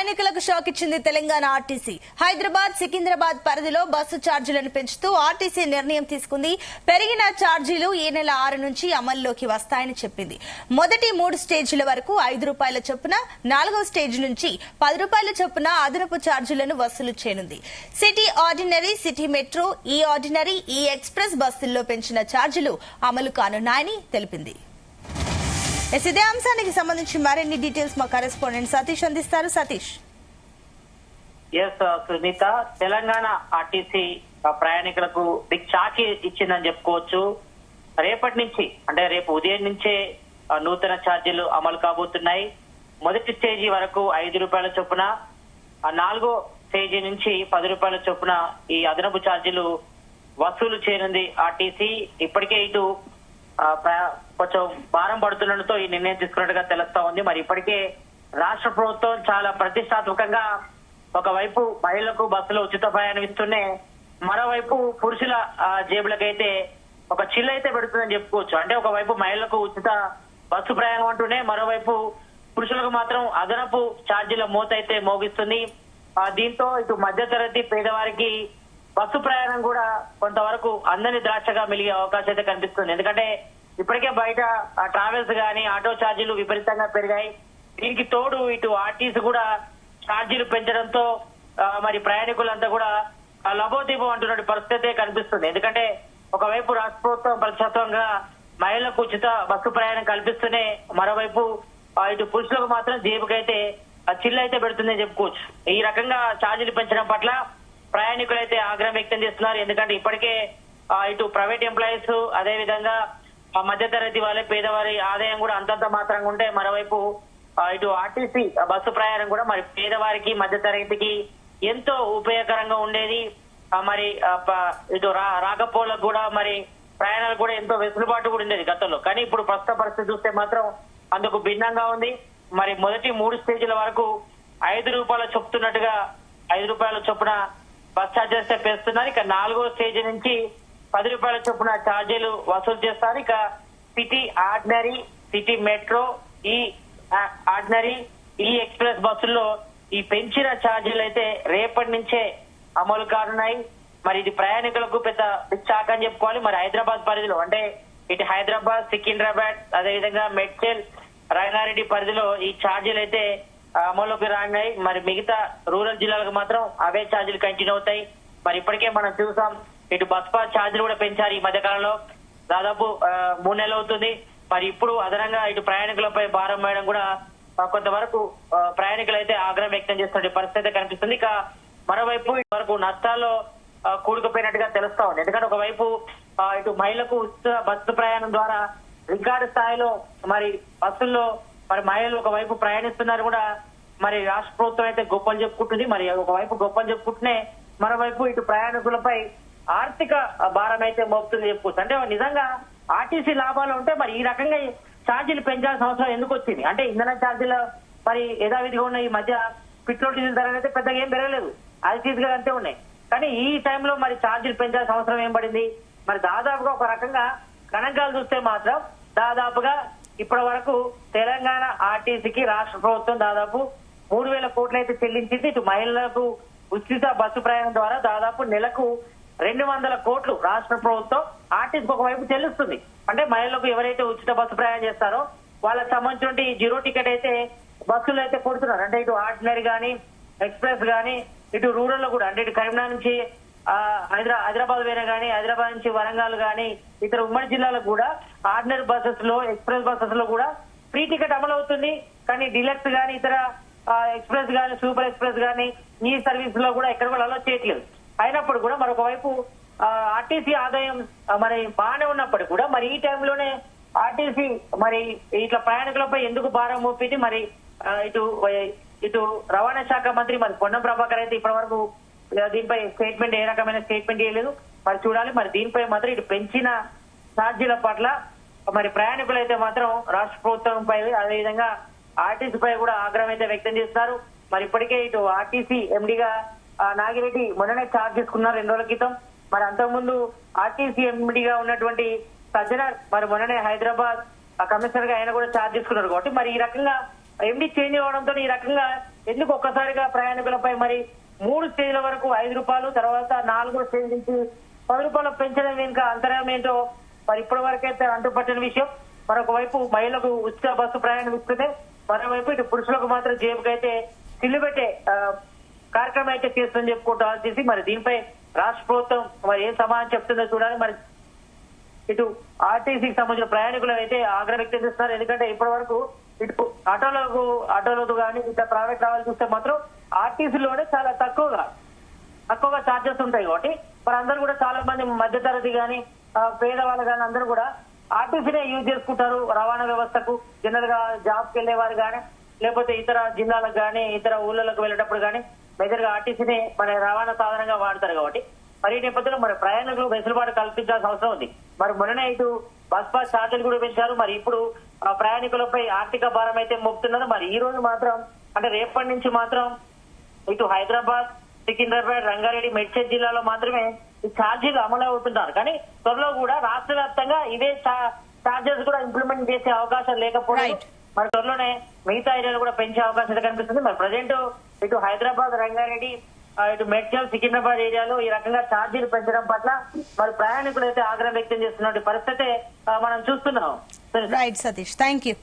ప్రయాణికులకు షాక్ ఇచ్చింది తెలంగాణ ఆర్టీసీ. హైదరాబాద్ సికింద్రాబాద్ పరిధిలో బస్సు ఛార్జీలను పెంచుతూ ఆర్టీసీ నిర్ణయం తీసుకుంది. పెరిగిన ఛార్జీలు ఈ నెల 6 నుంచి అమల్లోకి వస్తాయని చెప్పింది. మొదటి 3 స్టేజీల వరకు ₹5 చొప్పున, 4వ స్టేజ్ నుంచి ₹10 చొప్పున అదనపు ఛార్జీలను వసూలు చేయనుంది. సిటీ ఆర్డినరీ, సిటీ మెట్రో, ఈ ఆర్డినరీ, ఈ ఎక్స్ప్రెస్ బస్సుల్లో పెంచిన ఛార్జీలు అమలు కానున్నాయని తెలిపింది. ఇదే అంశానికి సంబంధించి మరిన్ని డీటెయిల్స్ మా కరెస్పాండెంట్ సతీష్ అందిస్తారు. సతీష్. సునీత, తెలంగాణ ఆర్టీసీ ప్రయాణికులకు బిగ్ షాక్ ఇచ్చిందని చెప్పుకోవచ్చు. రేపటి నుంచి అంటే రేపు ఉదయం నుంచే నూతన ఛార్జీలు అమలు కాబోతున్నాయి. మొదటి స్టేజీ వరకు ₹5 చొప్పున, 4వ స్టేజీ నుంచి ₹10 చొప్పున ఈ అదనపు ఛార్జీలు వసూలు చేయనుంది ఆర్టీసీ. ఇప్పటికే ఇటు కొంచెం భారం పడుతుండటంతో ఈ నిర్ణయం తీసుకున్నట్టుగా తెలుస్తా ఉంది. మరి ఇప్పటికే రాష్ట్ర ప్రభుత్వం చాలా ప్రతిష్టాత్మకంగా ఒకవైపు మహిళలకు బస్సులో ఉచిత ప్రయాణం ఇస్తూనే మరోవైపు పురుషుల జేబులకైతే ఒక చిల్లు అయితే పెడుతుందని చెప్పుకోవచ్చు. అంటే ఒకవైపు మహిళలకు ఉచిత బస్సు ప్రయాణం అంటూనే మరోవైపు పురుషులకు మాత్రం అదనపు ఛార్జీల మోత అయితే మోగిస్తుంది. దీంతో ఇటు మధ్యతరగతి పేదవారికి బస్సు ప్రయాణం కూడా కొంతవరకు అందని ద్రాక్షగా మిలిగే అవకాశం అయితే కనిపిస్తుంది. ఎందుకంటే ఇప్పటికే బయట ట్రావెల్స్ గానీ ఆటో ఛార్జీలు విపరీతంగా పెరిగాయి. దీనికి తోడు ఇటు ఆర్టీసీ కూడా ఛార్జీలు పెంచడంతో మరి ప్రయాణికులంతా కూడా లబోదీపం అంటున్న పరిస్థితి కనిపిస్తుంది. ఎందుకంటే ఒకవైపు రాష్ట్ర ప్రభుత్వం ప్రత్యేకంగా మహిళలకు ఉచిత బస్సు ప్రయాణం కల్పిస్తూనే మరోవైపు ఇటు పురుషులకు మాత్రం జేబుకైతే చిల్లు అయితే పెడుతుందని చెప్పుకోవచ్చు. ఈ రకంగా ఛార్జీలు పెంచడం పట్ల ప్రయాణికులు అయితే ఆగ్రహం వ్యక్తం చేస్తున్నారు. ఎందుకంటే ఇప్పటికే ఇటు ప్రైవేట్ ఎంప్లాయీస్, అదే విధంగా మధ్యతరగతి వాళ్ళే పేదవారి ఆదాయం కూడా అంతంత మాత్రంగా ఉంటే మరోవైపు ఇటు ఆర్టీసీ బస్సు ప్రయాణం కూడా మరి పేదవారికి మధ్యతరగతికి ఎంతో ఉపయోగకరంగా ఉండేది. మరి ఇటు రాకపోలకు కూడా మరి ప్రయాణాలు కూడా ఎంతో వెసులుబాటు కూడా ఉండేది గతంలో. కానీ ఇప్పుడు ప్రస్తుత పరిస్థితి చూస్తే మాత్రం అందుకు భిన్నంగా ఉంది. మరి మొదటి 3 స్టేజీల వరకు ₹5 చెప్తున్నట్టుగా ₹5 చొప్పున బస్ ఛార్జెస్ పెంచుతున్నారు. ఇక 4వ స్టేజీ నుంచి ₹10 చొప్పున ఛార్జీలు వసూలు చేస్తారు. ఇక సిటీ ఆర్డినరీ, సిటీ మెట్రో, ఈ ఆర్డినరీ, ఈ ఎక్స్ప్రెస్ బస్సుల్లో ఈ పెంచిన ఛార్జీలు అయితే రేపటి నుంచే అమలు కానున్నాయి. మరి ఇది ప్రయాణికులకు పెద్ద షాక్ అని చెప్పుకోవాలి. మరి హైదరాబాద్ పరిధిలో అంటే ఇటు హైదరాబాద్, సికింద్రాబాద్, అదేవిధంగా మెడ్చల్, రంగారెడ్డి పరిధిలో ఈ ఛార్జీలు అయితే అమలులోకి రానున్నాయి. మరి మిగతా రూరల్ జిల్లాలకు మాత్రం అవే ఛార్జీలు కంటిన్యూ అవుతాయి. మరి ఇప్పటికే మనం చూసాం ఇటు బస్ పాస్ ఛార్జీలు కూడా పెంచారు ఈ మధ్య కాలంలో. దాదాపు 3 నెలలు అవుతుంది. మరి ఇప్పుడు అదనంగా ఇటు ప్రయాణికులపై భారం వేయడం కూడా కొంతవరకు ప్రయాణికులు అయితే ఆగ్రహం వ్యక్తం చేస్తున్న పరిస్థితి కనిపిస్తుంది. ఇక మరోవైపు ఇటు వరకు నష్టాల్లో కూడుకుపోయినట్టుగా తెలుస్తా ఉంది. ఎందుకంటే ఒకవైపు ఇటు మహిళలకు ఉచిత బస్సు ప్రయాణం ద్వారా రికార్డు స్థాయిలో మరి బస్సుల్లో మరి మహిళలు ఒకవైపు ప్రయాణిస్తున్నారు కూడా మరి రాష్ట్ర ప్రభుత్వం అయితే గొప్పలు చెప్పుకుంటుంది. మరి ఒకవైపు గొప్పలు చెప్పుకుంటూనే మరోవైపు ఇటు ప్రయాణికులపై ఆర్థిక భారం అయితే మోపుతుంది చెప్పుకోవచ్చు. అంటే నిజంగా ఆర్టీసీ లాభాలు ఉంటే మరి ఈ రకంగా ఛార్జీలు పెంచాల్సిన అవసరం ఎందుకు వచ్చింది? అంటే ఇంధన ఛార్జీలు మరి యథావిధిగా ఉన్న ఈ మధ్య పెట్రోల్ డీజిల్ ధరలు అయితే పెద్దగా ఏం పెరగలేదు, అధిగా అంతే ఉన్నాయి. కానీ ఈ టైంలో మరి ఛార్జీలు పెంచాల్సిన అవసరం ఏం పడింది? మరి దాదాపుగా ఒక రకంగా గణాంకాలు చూస్తే మాత్రం దాదాపుగా ఇప్పటి వరకు తెలంగాణ ఆర్టీసీకి రాష్ట్ర ప్రభుత్వం దాదాపు 3,000 కోట్లు అయితే చెల్లించింది. ఇటు మహిళలకు ఉచిత బస్సు ప్రయాణం ద్వారా దాదాపు నెలకు 200 కోట్లు రాష్ట్ర ప్రభుత్వం ఆర్టీసీకి ఒకవైపు చెల్లిస్తుంది. అంటే మహిళలకు ఎవరైతే ఉచిత బస్సు ప్రయాణం చేస్తారో వాళ్ళకి సంబంధించిన జీరో టికెట్ అయితే బస్సులు అయితే కొడుతున్నారు. అంటే ఇటు ఆర్డినరీ గానీ, ఎక్స్ప్రెస్ గానీ, ఇటు రూరల్ లో కూడా అంటే ఇటు కరీంనగర్ నుంచి హైదరాబాద్ వేరే గానీ, హైదరాబాద్ నుంచి వరంగల్ గానీ, ఇతర ఉమ్మడి జిల్లాలకు కూడా ఆర్డినరీ బస్సెస్ లో, ఎక్స్ప్రెస్ బస్సెస్ లో కూడా ఫ్రీ టికెట్ అమలు అవుతుంది. కానీ డిలక్స్ గానీ, ఇతర ఎక్స్ప్రెస్ గానీ, సూపర్ ఎక్స్ప్రెస్ గానీ ఈ సర్వీస్ లో కూడా ఎక్కడ కూడా అలో చేయట్లేదు. అయినప్పుడు కూడా మరొక వైపు ఆర్టీసీ ఆదాయం మరి బాగానే ఉన్నప్పటికీ కూడా మరి ఈ టైంలోనే ఆర్టీసీ మరి ఇట్లా ప్రయాణికులపై ఎందుకు భారం మోపింది? మరి ఇటు రవాణా శాఖ మంత్రి మరి పొన్నం ప్రభాకర్ అయితే ఇప్పటి వరకు దీనిపై స్టేట్మెంట్ ఏ రకమైన స్టేట్మెంట్ ఇవ్వలేదు. మరి చూడాలి. మరి దీనిపై మాత్రం ఇటు పెంచిన ఛార్జీల పట్ల మరి ప్రయాణికులు అయితే మాత్రం రాష్ట్ర ప్రభుత్వంపై అదేవిధంగా ఆర్టీసీపై కూడా ఆగ్రహం అయితే వ్యక్తం చేస్తున్నారు. మరి ఇప్పటికే ఇటు ఆర్టీసీ ఎండీగా నాగిరెడ్డి మొన్ననే ఛార్జ్ తీసుకున్నారు 2 రోజుల క్రితం. మరి అంతకుముందు ఆర్టీసీ ఎండీగా ఉన్నటువంటి సజ్జనర్ మరి మొన్ననే హైదరాబాద్ కమిషనర్ గా ఆయన కూడా ఛార్జ్ తీసుకున్నారు. కాబట్టి మరి ఈ రకంగా ఎండీ చేంజ్ అవడంతో ఈ రకంగా ఎందుకు ఒక్కసారిగా ప్రయాణికులపై మరి 3 స్టేజ్ల వరకు ₹5, తర్వాత 4వ స్టేజ్ నుంచి ₹10 పెంచడం వెనుక అంతరాయం ఏంటో మరి ఇప్పటి వరకైతే అంటుపట్టిన విషయం. మరొక వైపు మహిళలకు ఉచిత బస్సు ప్రయాణం ఇస్తుంటే, మరోవైపు ఇటు పురుషులకు మాత్రం జేబుకైతే చిల్లు పెట్టే కార్యక్రమం అయితే చేస్తుందని చెప్పుకుంటూ ఆలోచించి మరి దీనిపై రాష్ట్ర ప్రభుత్వం మరి ఏం సమాధానం చెప్తుందో చూడాలి. మరి ఇటు ఆర్టీసీకి సంబంధించిన ప్రయాణికులు అయితే ఆగ్రహం వ్యక్తం చేస్తున్నారు. ఎందుకంటే ఇప్పటి వరకు ఇటు ఆటోలకు కానీ ఇట్లా ప్రైవేట్ ట్రావెల్ చూస్తే మాత్రం ఆర్టీసీలోనే చాలా తక్కువగా ఛార్జెస్ ఉంటాయి. కాబట్టి మరి అందరూ కూడా చాలా మంది మధ్యతరగతి కానీ పేదవాళ్ళు కానీ అందరూ కూడా ఆర్టీసీనే యూజ్ చేసుకుంటారు రవాణా వ్యవస్థకు. జనరల్ గా జాబ్కి వెళ్లే వారు కానీ లేకపోతే ఇతర జిల్లాలకు కానీ ఇతర ఊళ్ళలకు వెళ్ళేటప్పుడు కానీ మేజర్ గా ఆర్టీసీనే మన రవాణా సాధనంగా వాడతారు. కాబట్టి మరి ఈ నేపథ్యంలో మరి ప్రయాణికులు వెసులుబాటు కల్పించాల్సిన అవసరం ఉంది. మరి మొన్ననే ఇటు బస్ పాస్ ఛార్జీలు కూడా పెంచారు. మరి ఇప్పుడు ప్రయాణికులపై ఆర్థిక భారం అయితే మోపుతున్నారు. మరి ఈ రోజు మాత్రం అంటే రేపటి నుంచి మాత్రం ఇటు హైదరాబాద్, సికింద్రాబాద్, రంగారెడ్డి, మేడ్చల్ జిల్లాలో మాత్రమే ఈ ఛార్జీలు అమలు అవుతున్నారు. కానీ త్వరలో కూడా రాష్ట్ర వ్యాప్తంగా ఇవే ఛార్జెస్ కూడా ఇంప్లిమెంట్ చేసే అవకాశం లేకపోవడం, మరి త్వరలోనే మిగతా ఏరియాలు కూడా పెంచే అవకాశం కనిపిస్తుంది. మరి ప్రజెంట్ ఇటు హైదరాబాద్, రంగారెడ్డి, ఇటు మేడ్చల్, సికింద్రాబాద్ ఏరియాలో ఈ రకంగా ఛార్జీలు పెంచడం పట్ల మరి ప్రయాణికులు అయితే ఆగ్రహం వ్యక్తం చేస్తున్న పరిస్థితి మనం చూస్తున్నాం. Right Satish, thank you.